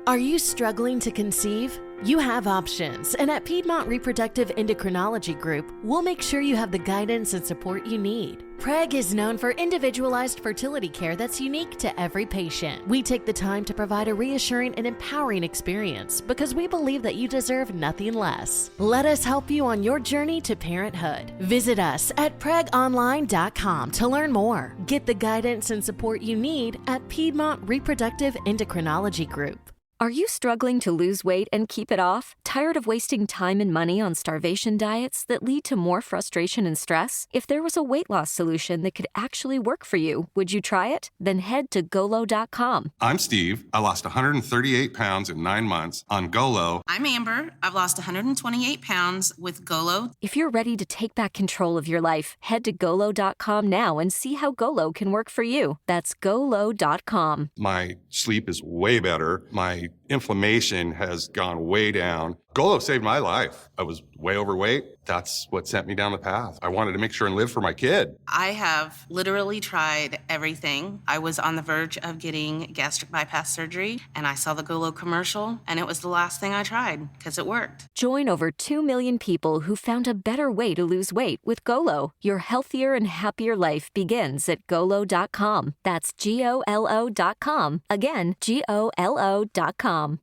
Are you struggling to conceive? You have options, and at Piedmont Reproductive Endocrinology Group, we'll make sure you have the guidance and support you need. PREG is known for individualized fertility care that's unique to every patient. We take the time to provide a reassuring and empowering experience because we believe that you deserve nothing less. Let us help you on your journey to parenthood. Visit us at pregonline.com to learn more. Get the guidance and support you need at Piedmont Reproductive Endocrinology Group. Are you struggling to lose weight and keep it off? Tired of wasting time and money on starvation diets that lead to more frustration and stress? If there was a weight loss solution that could actually work for you, would you try it? Then head to Golo.com. I'm Steve. I lost 138 pounds in 9 months on Golo. I'm Amber. I've lost 128 pounds with Golo. If you're ready to take back control of your life, head to Golo.com now and see how Golo can work for you. That's Golo.com. My sleep is way better. My inflammation has gone way down. Golo saved my life. I was way overweight. That's what sent me down the path. I wanted to make sure and live for my kid. I have literally tried everything. I was on the verge of getting gastric bypass surgery, and I saw the Golo commercial, and it was the last thing I tried because it worked. Join over 2 million people who found a better way to lose weight with Golo. Your healthier and happier life begins at Golo.com. That's Golo.com. Again, Golo.com.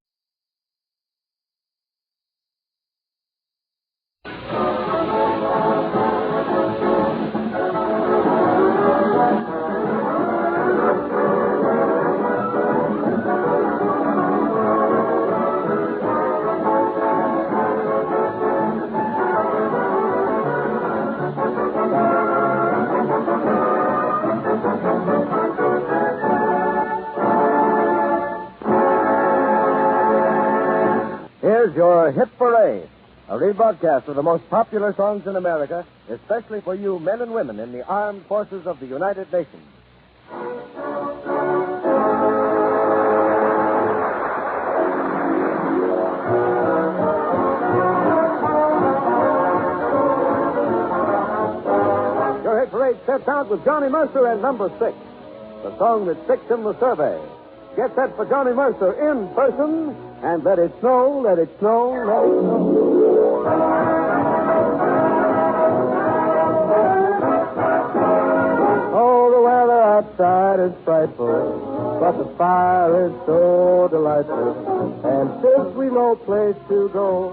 Here's your Hit Parade, a rebroadcast of the most popular songs in America, especially for you men and women in the armed forces of the United Nations. Your Hit Parade sets out with Johnny Mercer and number 6, the song that sticks in the survey. Get set for Johnny Mercer in person, and let it snow, let it snow, let it snow. Oh, the weather outside is frightful, but the fire is so delightful, and since we've no place to go,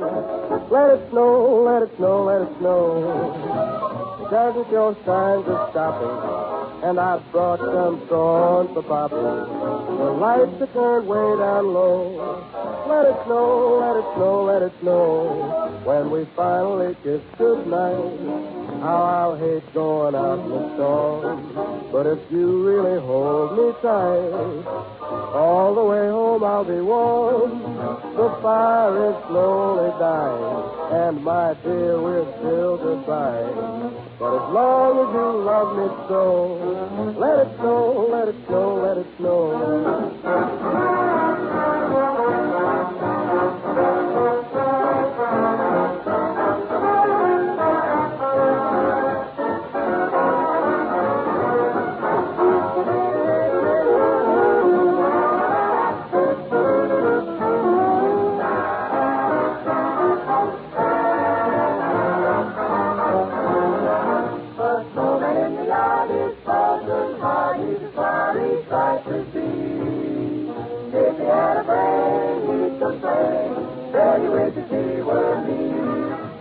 let it snow, let it snow, let it snow. It doesn't show signs of stopping, and I've brought some corn for popping. The lights are turned way down low. Let it snow, let it snow, let it snow. When we finally kiss goodnight, how I'll hate going out in the storm. But if you really hold me tight, all the way home I'll be warm. The fire is slowly dying, and my dear, we're still goodbye. But as long as you love me so, let it snow, let it snow, let it snow.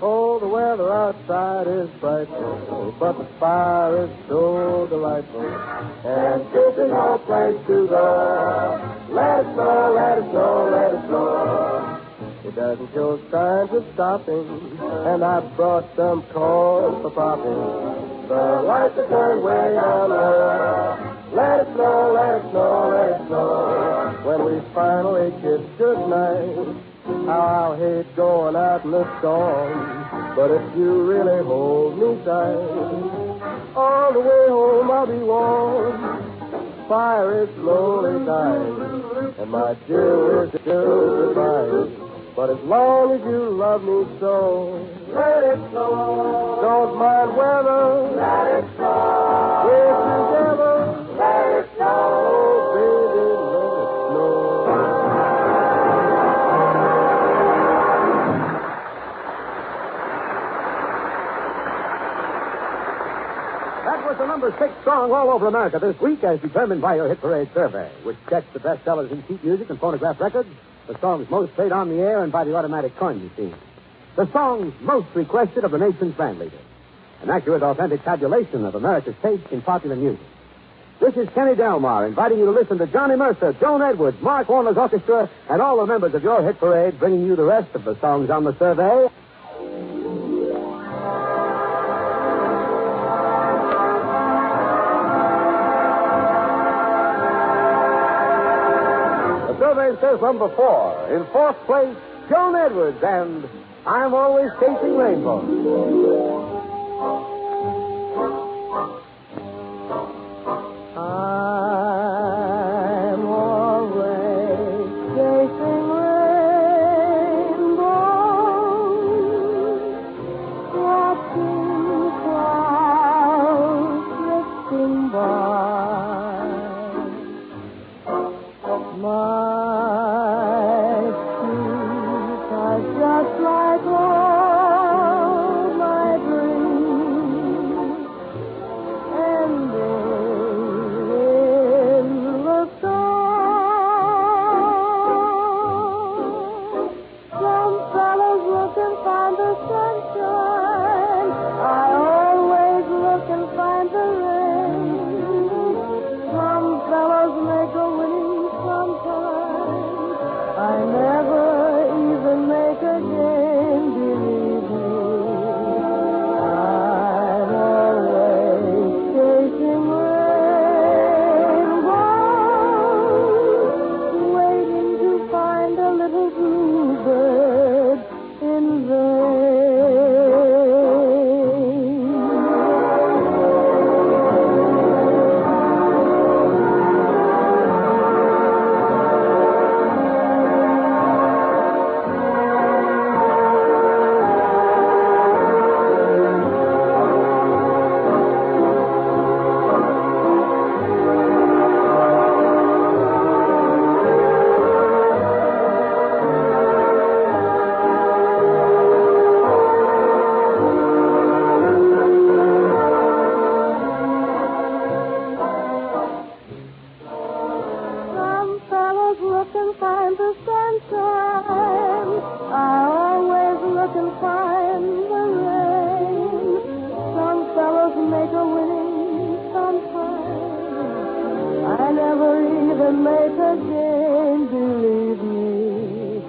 Oh, the weather outside is frightful, but the fire is so delightful, and there's no place to go. Let it snow, let it snow, let it snow. It doesn't show signs of stopping, and I brought some corn for popping. The lights are turned way down low. Let it snow, let it snow, let it snow. When we finally kiss goodnight, how I'll hate going out in the storm. But if you really hold me tight, all the way home I'll be warm. Fire is slowly dying, and my dear, we're still goodbye. But as long as you love me so, let it snow. Don't mind weather, let it snow. We're together, let it snow. Oh, baby, let it snow. strong all over America this week as determined by your Hit Parade survey, which checks the bestsellers in sheet music and phonograph records, the songs most played on the air and by the automatic coin machine, the songs most requested of the nation's band leaders. An accurate, authentic tabulation of America's taste in popular music. This is Kenny Delmar inviting you to listen to Johnny Mercer, Joan Edwards, Mark Warner's orchestra, and all the members of your Hit Parade bringing you the rest of the songs on the survey. The survey says number 4. In fourth place, Joan Edwards and I'm Always Chasing Rainbows. I'm always chasing rainbows, watching clouds drifting by. My feet are just like all my dreams, ending in the storm. Some fellows look and find the sunshine. I always look and find the rain. Some fellows make a winning sometimes. I never even make a game, believe me. I'm always chasing rainbows, waiting to find a little bluebird in vain. Some fellows look and find the sunshine. I always look and find the rain. Some fellows make a winning sometimes. I never even make a game, believe me.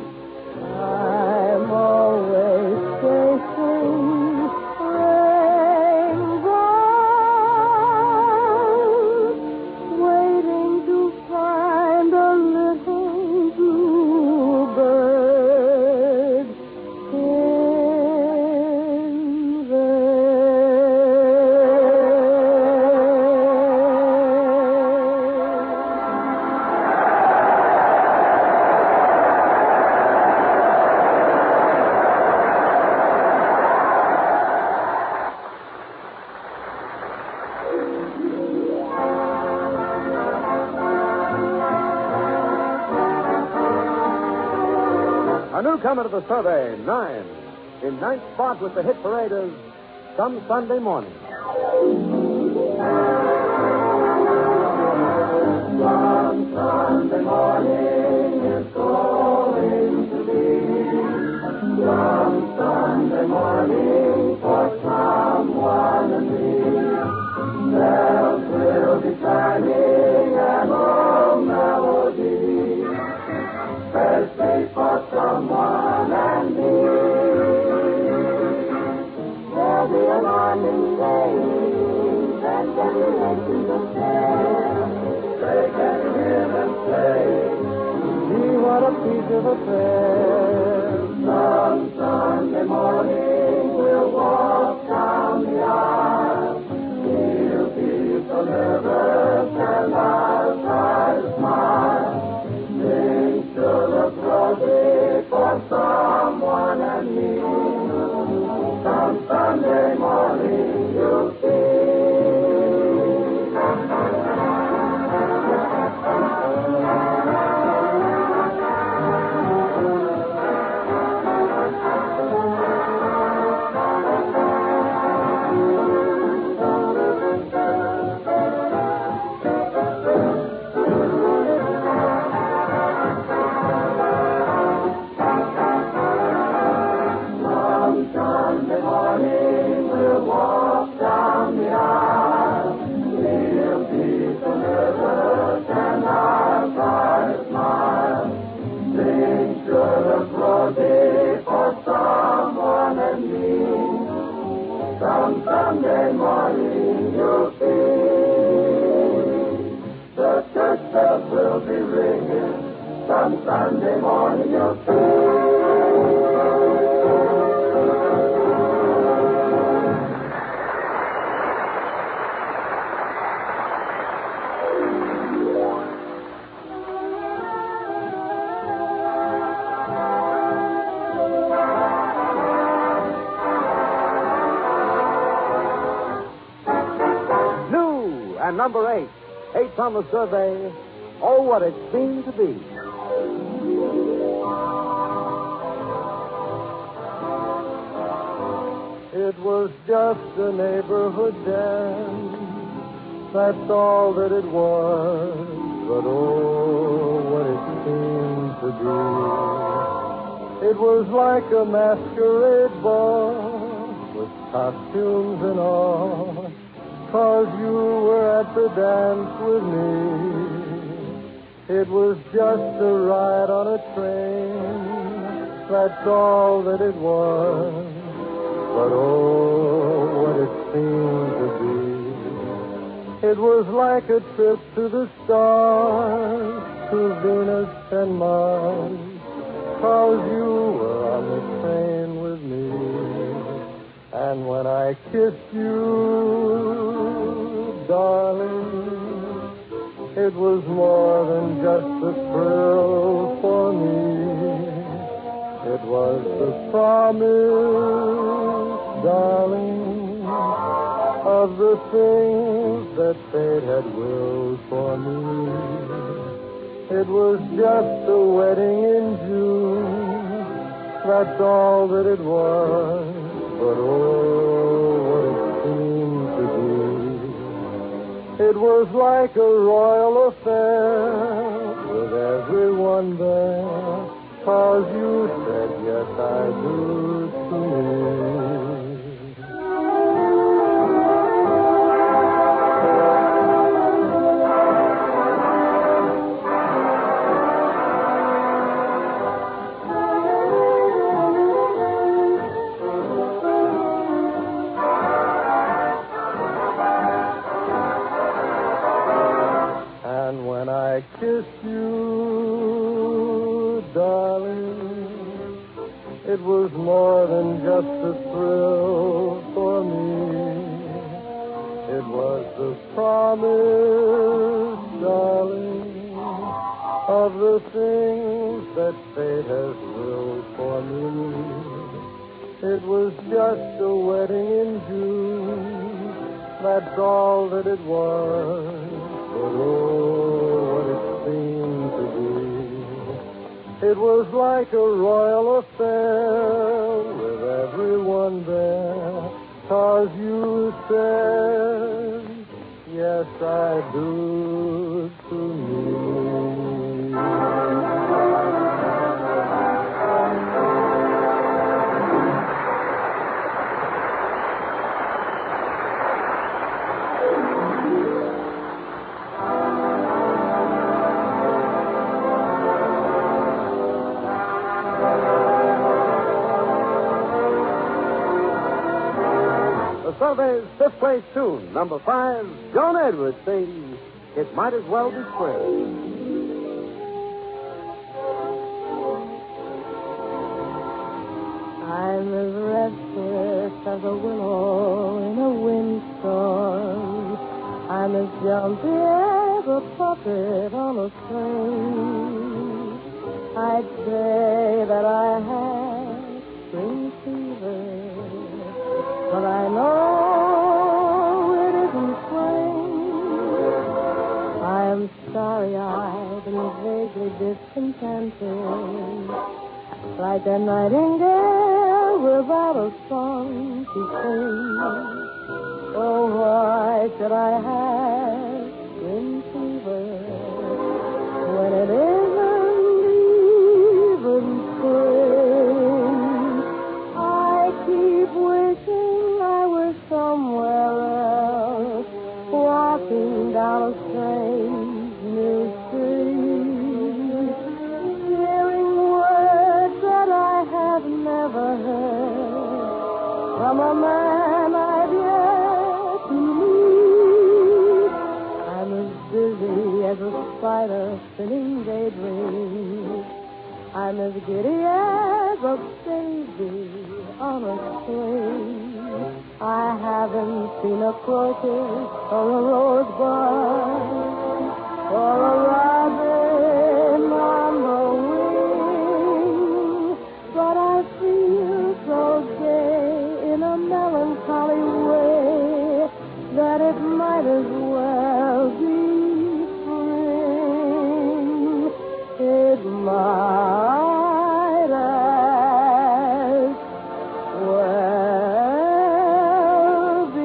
I'm always chasing rainbows, waiting to find a little bluebird in A newcomer to the survey, 9. In ninth spot with the Hit Parade is Some Sunday Morning. Some Sunday morning is going to be some Sunday morning for someone and me. Bells will be chiming and old melody, especially for someone and me. There'll be an awning saying that generations of fair, they can hear and say, see what a piece of affair. Some Sunday morning we'll walk down the aisle. He'll be so nervous and I'll try to smile. Things should look rosy for someone and me. Some Sunday morning you'll see. Monday morning you'll see. And number 8. 8's on the survey. Oh, what it seemed to be. It was just a neighborhood dance. That's all that it was. But oh, what it seemed to be. It was like a masquerade ball with costumes and all. 'Cause you were at the dance with me. It was just a ride on a train. That's all that it was. But oh, what it seemed to be. It was like a trip to the stars, to Venus and Mars. 'Cause you were on the train with me. And when I kissed you, darling, it was more than just a thrill for me. It was the promise, darling, of the things that fate had willed for me. It was just a wedding in June, that's all that it was. But oh, what it seemed to be. It was like a royal affair with everyone there. 'Cause you said yes, I do to me. I kissed you, darling, it was more than just a thrill for me. It was the promise, darling, of the things that fate has willed for me. It was just a wedding in June, that's all that it was. But oh, what it seemed to be. It was like a royal affair with everyone there. 'Cause you said, yes, I do to me. Survey's fifth place tune, number 5, John Edwards sings It Might As Well Be Spring. I'm as restless as a willow in a windstorm. I'm as jumpy as a puppet on a string. I'd say that I have spring fever, but I know it isn't spring. I am starry-eyed and vaguely discontented, like a nightingale without a song to sing. Oh, why should I have spring fever when it isn't even spring? I keep wishing I was somewhere else, walking down a strange new street, hearing words that I have never heard from a man I've yet to meet. I'm as busy as a spider spinning daydreams, I'm as giddy as a baby on a string. I haven't seen a crocus or a rosebud or a robin on the wing, but I feel so gay in a melancholy way that it might as well be spring. It might as well be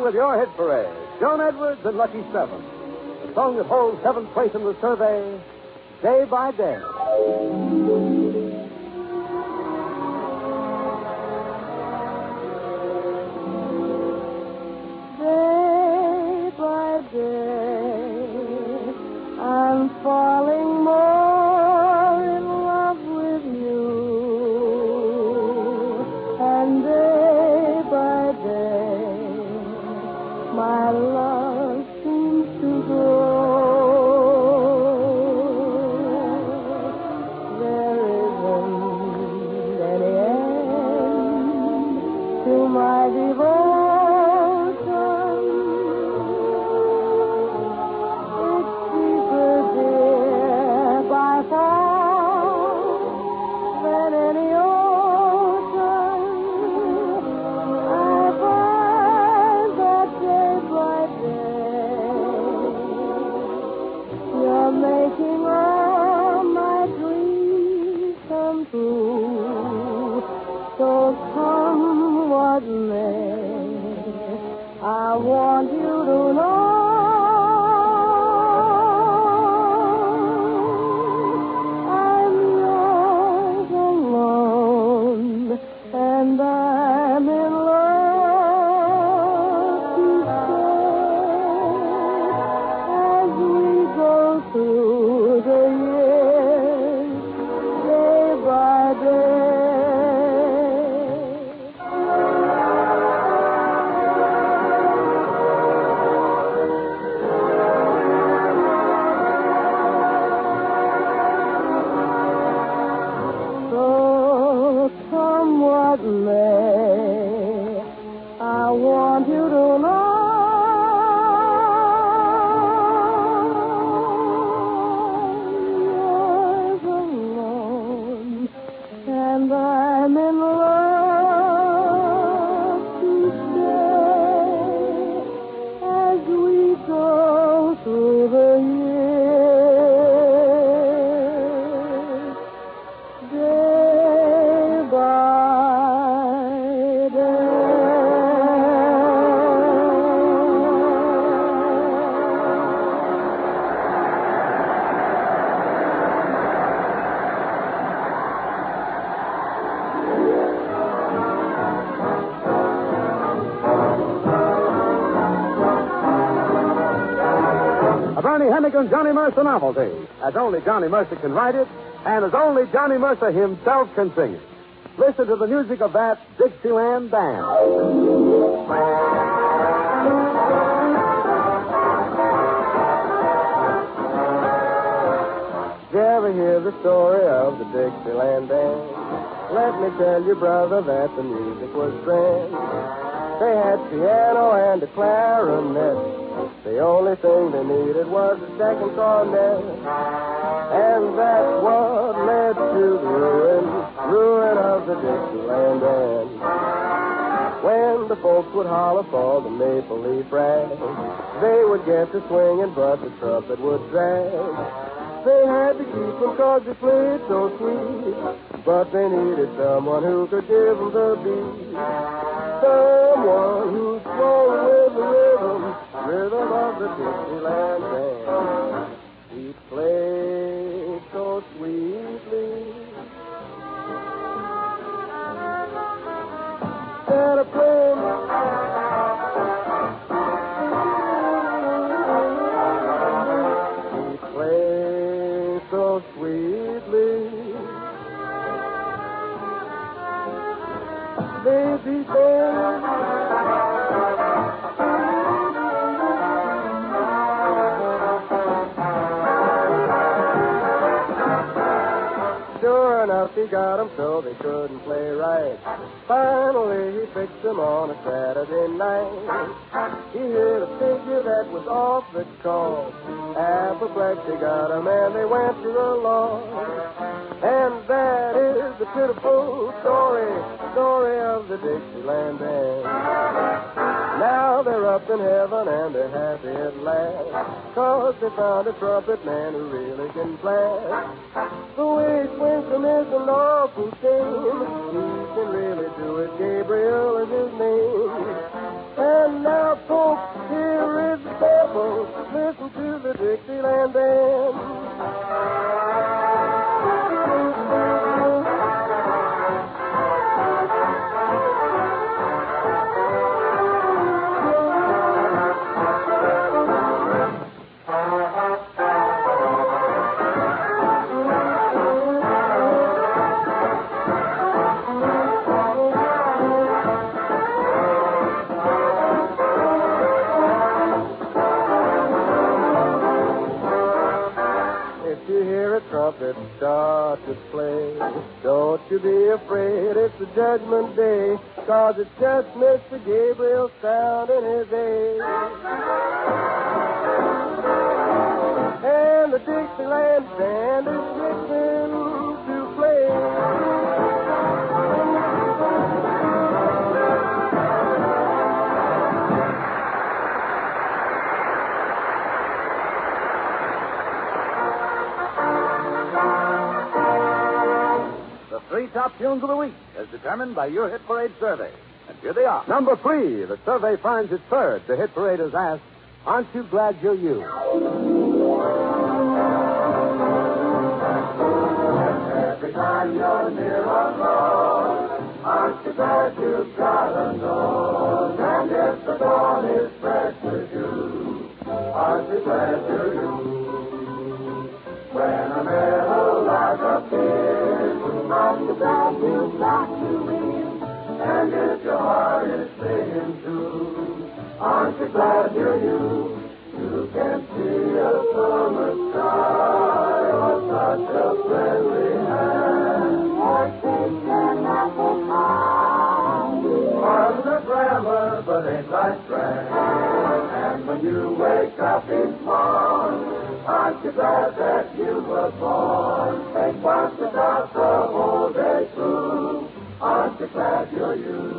with your hit parade, Joan Edwards and Lucky Seven. The song that holds seventh place in the survey, Day by Day. Day by day, I'm falling more in love with you. And day by day, my love seems to grow. There isn't any end to my devotion. It's deeper, dear, by far than any ocean. I find that day by day you're making all my dreams come true. So come what may, I want you to know I'm yours alone, and I'm in love to stay as we go through the years, day by day. So come what may, I want you to know yours alone, and I'm in love to stay as we go through the years, day by day. A Bernie Hennigan Johnny Mercer novelty, as only Johnny Mercer can write it, and as only Johnny Mercer himself can sing it. Listen to the music of that Dixieland band. Did you ever hear the story of the Dixieland band? Let me tell you, brother, that the music was grand. They had piano and a clarinet. The only thing they needed was a second cornet. And that's what led to the ruin of the Dixieland band. When the folks would holler for the maple leaf rag, they would get to swinging, but the trumpet would drag. They had to keep them 'cause they played so sweet, but they needed someone who could give them the beat. Someone who's flowing with rhythm of the Dixieland band. He played so sweetly. And a plane. He played so sweetly. Baby, sure enough, he got 'em so they couldn't play right. Finally, he fixed 'em on a Saturday night. He hit a figure that was off the chart. Apoplexy got 'em and they went to the law. And that is the pitiful story of the Dixieland band. Now they're up in heaven and they're happy at last, 'cause they found a trumpet man who really can blast. The way he swings them is an awful shame. He can really do it. Gabriel is his name. And now, folks, here is the sample. Listen to the Dixieland band. Trumpet start to play. Don't you be afraid, it's the judgment day, 'cause it's just Mr. Gabriel's sound in his age. And the Dixieland band is fixing to play. Three top tunes of the week, as determined by your Hit Parade survey. And here they are. Number 3, the survey finds it third. The Hit Parade has asked, aren't you glad you're you? Every time you're near or close, aren't you glad you've got a nose? And if the dawn is fresh with you, aren't you glad you're you? When a meadow lark appears, aren't you glad you've got to in? And if your heart is singing too, aren't you glad you're you? You can see a summer sky or such a friendly hand, or kiss an apple pie. Pardon the grammar, but ain't life grand? And when you wake up each morn, aren't you glad that you were born? Think once about the whole day through. Aren't you glad you're you?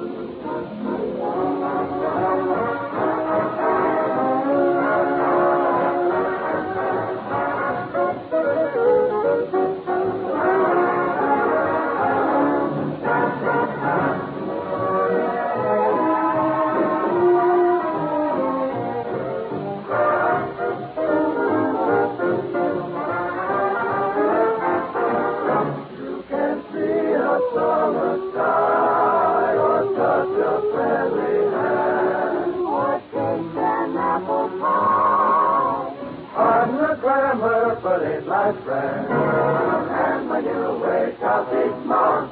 But ain't life grand? And when you wake up each morning,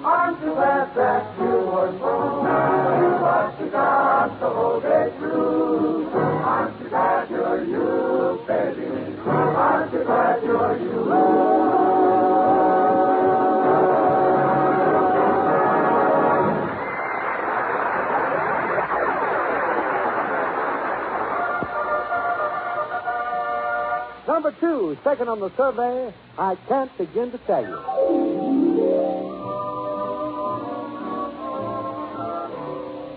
aren't you glad that you were born? What you got the whole day through? Aren't you glad you're you, baby? Aren't you glad you're you? Number 2, second on the survey, I can't begin to tell you.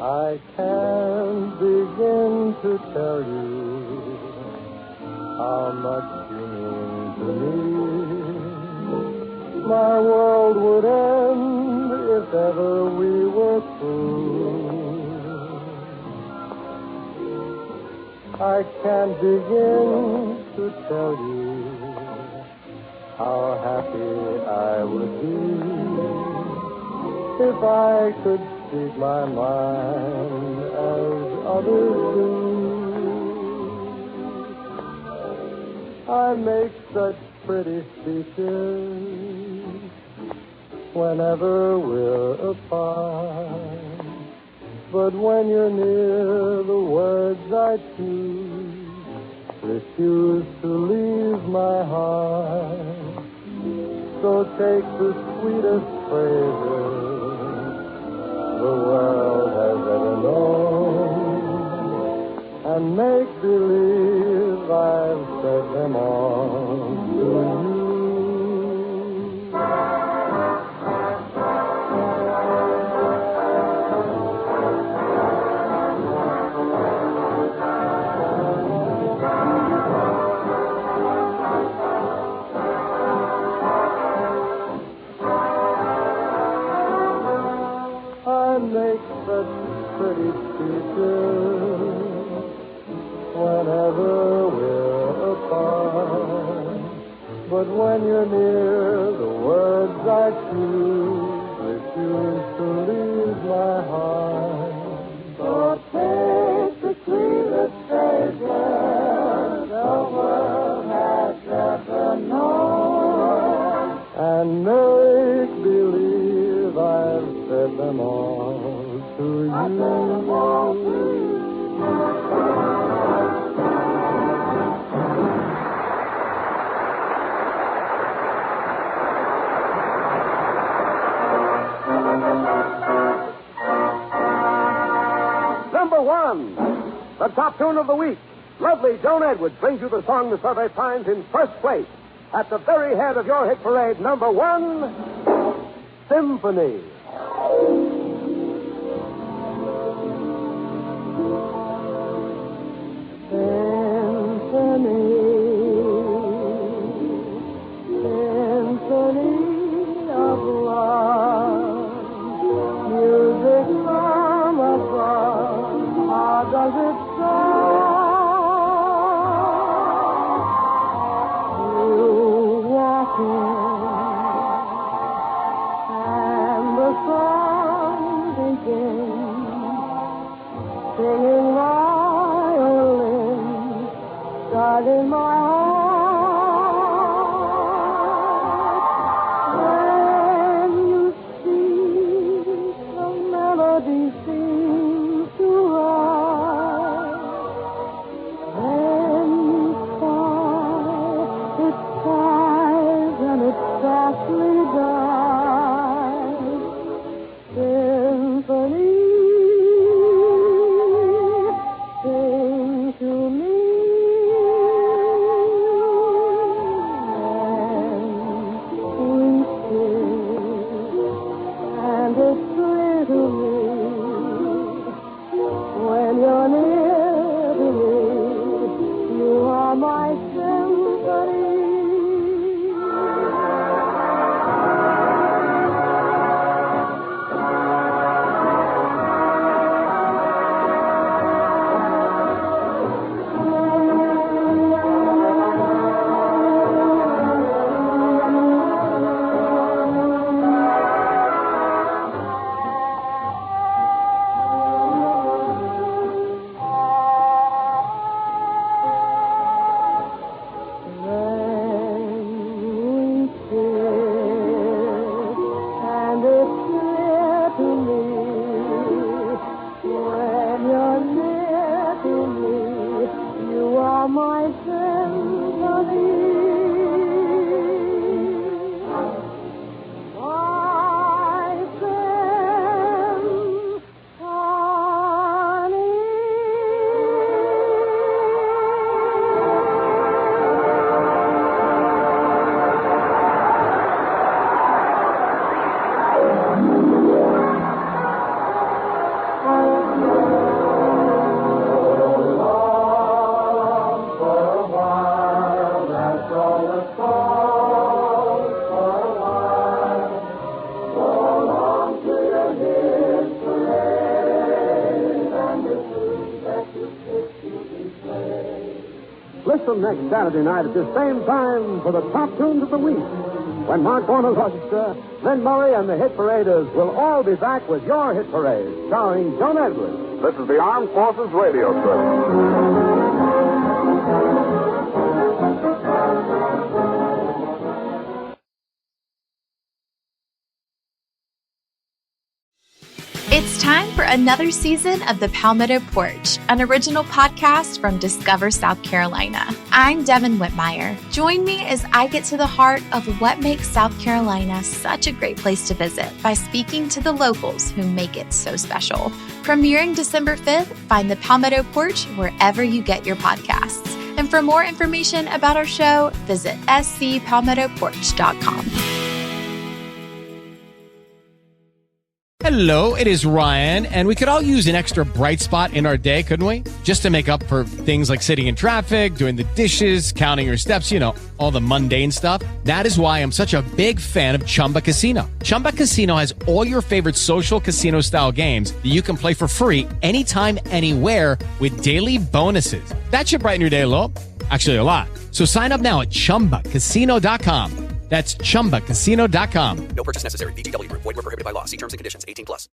I can't begin to tell you how much you mean to me. My world would end if ever we were through. I can't begin to tell you how happy I would be if I could speak my mind as others do. I make such pretty speeches whenever we're apart. But when you're near, the words I choose refuse to leave my heart. So take the sweetest phrases the world has ever known and make believe I've said them all to you. Make such pretty speeches whenever we're apart. But when you're near, the words I choose refuse to leave my heart. So take the sweetest phrases the world has ever known and make believe I've said them all to you. Number one, the top tune of the week. Lovely Joan Edwards brings you the song the survey finds in first place. At the very head of your hit parade, number one, Symphony. Symphony of love, music from above. How does it sound? You walk in, and the song begins, singing violin, starting my heart. Seems to rise Listen next Saturday night at the same time for the top tunes of the week, when Mark Warner's orchestra, Lynn Murray, and the Hit Paraders will all be back with your Hit Parade, starring Joan Edwards. This is the Armed Forces Radio Service. It's time for another season of The Palmetto Porch, an original podcast from Discover South Carolina. I'm Devin Whitmire. Join me as I get to the heart of what makes South Carolina such a great place to visit by speaking to the locals who make it so special. Premiering December 5th, find The Palmetto Porch wherever you get your podcasts. And for more information about our show, visit scpalmettoporch.com. Hello, it is Ryan, and we could all use an extra bright spot in our day, couldn't we? Just to make up for things like sitting in traffic, doing the dishes, counting your steps, you know, all the mundane stuff. That is why I'm such a big fan of Chumba Casino. Chumba Casino has all your favorite social casino-style games that you can play for free anytime, anywhere with daily bonuses. That should brighten your day a little. Actually, a lot. So sign up now at ChumbaCasino.com. That's ChumbaCasino.com. No purchase necessary. VGW Group. Void where prohibited by law. See terms and conditions. 18+.